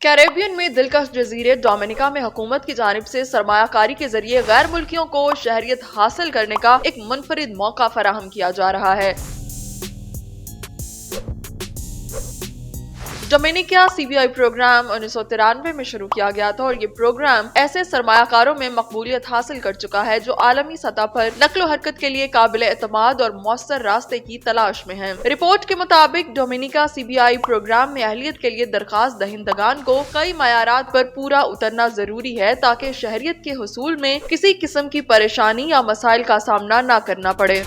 Caribbean में दिलकश जजीरे Dominica में हुकूमत की जानिब से सरमायाकारी के जरिए गैर मुल्कियों को शहरियत हासिल करने का एक मुनफरिद मौका फराहम किया जा रहा है। डोमिनिका CBI प्रोग्राम 1993 में शुरू किया गया था और ये प्रोग्राम ऐसे सरमायाकारों में मकबूलियत हासिल कर चुका है जो आलमी सतह पर नक्लो हरकत के लिए काबिल एतमाद और मौसर रास्ते की तलाश में हैं। रिपोर्ट के मुताबिक डोमिनिका CBI प्रोग्राम में अहलियत के लिए दरखास्त दहिंदगान को कई मयारात पर पूरा उतरना जरूरी है ताकि शहरियत के हुसूल में किसी किस्म की परेशानी या मसाइल का सामना न करना पड़े।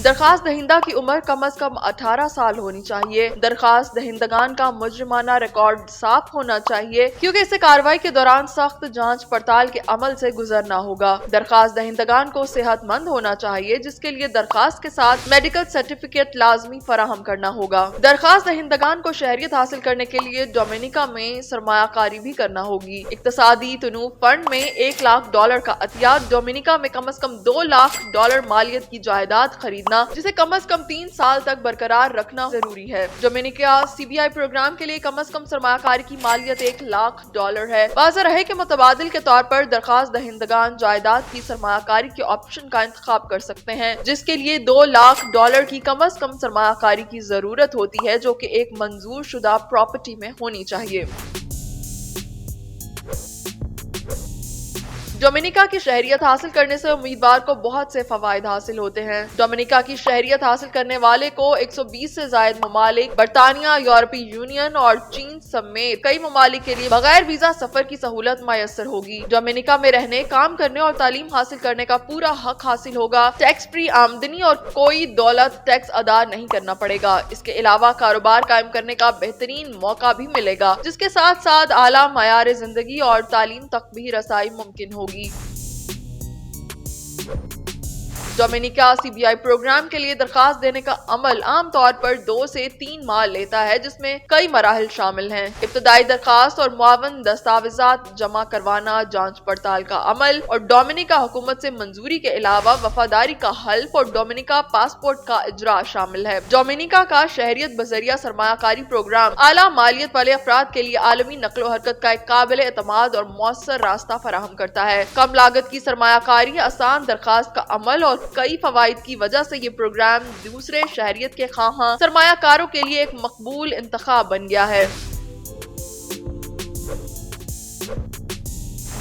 दरखास्त दहिंदा की उम्र कम अज कम 18 साल होनी चाहिए। दरखास्त दहिंदगान का मुजरिमाना रिकॉर्ड साफ होना चाहिए क्योंकि इसे कार्रवाई के दौरान सख्त जांच पड़ताल के अमल से गुजरना होगा। दरखास्त दहिंदगान को सेहतमंद होना चाहिए जिसके लिए दरखास्त के साथ मेडिकल सर्टिफिकेट लाजमी फराहम करना होगा। दरखास्त दहिंदगान को शहरियत हासिल करने के लिए डोमिनिका में सरमायाकारी भी करना होगी। इक्तसादी तनूब फंड में $1 लाख का अतिया, डोमिनिका में कम अज कम $2 लाख मालियत की जायदाद खरीद जिसे कम अज कम 3 साल तक बरकरार रखना जरूरी है। डोमिनिका CBI प्रोग्राम के लिए कम अज कम सरमायाकारी की मालियत $1 लाख है। वाज़ेह रहे कि मुतबादिल के तौर पर दरखास्त दहिंदगान जायदाद की सरमायाकारी के ऑप्शन का इंतखाब कर सकते हैं जिसके लिए $2 लाख की कम अज कम सरमायाकारी की जरूरत होती है जो कि एक मंजूर शुदा प्रॉपर्टी में होनी चाहिए। डोमिनिका की शहरियत हासिल करने से उम्मीदवार को बहुत से फवायद हासिल होते हैं। डोमिनिका की शहरियत हासिल करने वाले को 120 से ज्यादा ममालिक, बरतानिया, यूरोपीय यूनियन और चीन समेत कई ममालिक के लिए बगैर वीजा सफर की सहूलत मैसर होगी। डोमिनिका में रहने, काम करने और तालीम हासिल करने का पूरा हक हासिल होगा। टैक्स फ्री आमदनी और कोई दौलत टैक्स अदा नहीं करना पड़ेगा। इसके अलावा कारोबार कायम करने का बेहतरीन मौका भी मिलेगा जिसके साथ साथ आला मयार जिंदगी और तालीम तक भी रसाई मुमकिन होगी। डोमिनिका CBI प्रोग्राम के लिए दरखास्त देने का अमल आम तौर पर 2 से 3 माह लेता है जिसमें कई मराहिल शामिल हैं। इब्तदाई दरखास्त और मुआवन दस्तावेजात जमा करवाना, जांच पड़ताल का अमल और डोमिनिका हुकूमत से मंजूरी के अलावा वफादारी का हल्फ और डोमिनिका पासपोर्ट का इजरा शामिल है। डोमिनिका का शहरियत बजरिया सरमायाकारी प्रोग्राम आला मालियत वाले अफराद के लिए आलमी नक्लो हरकत का एक काबिल एतमाद और मौसर रास्ता फराहम करता है। कम लागत की सरमायाकारी, आसान दरखास्त का अमल और कई फवाइद की वजह से ये प्रोग्राम दूसरे शहरियत के ख्वाहां सरमायाकारों के लिए एक मकबूल इंतखाब बन गया है।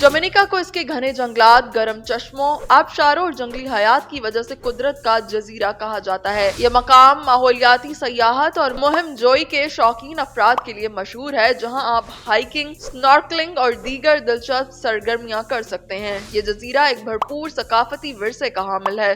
डोमिनिका को इसके घने जंगलात, गर्म चश्मों, आबशारों और जंगली हयात की वजह से कुदरत का जजीरा कहा जाता है। यह मकाम माहौलियाती सयाहत और मुहिम जोई के शौकीन अफराद के लिए मशहूर है जहां आप हाइकिंग, स्नॉर्कलिंग और दीगर दिलचस्प सरगर्मियां कर सकते हैं। ये जजीरा एक भरपूर सकाफती विरसे का हामिल है।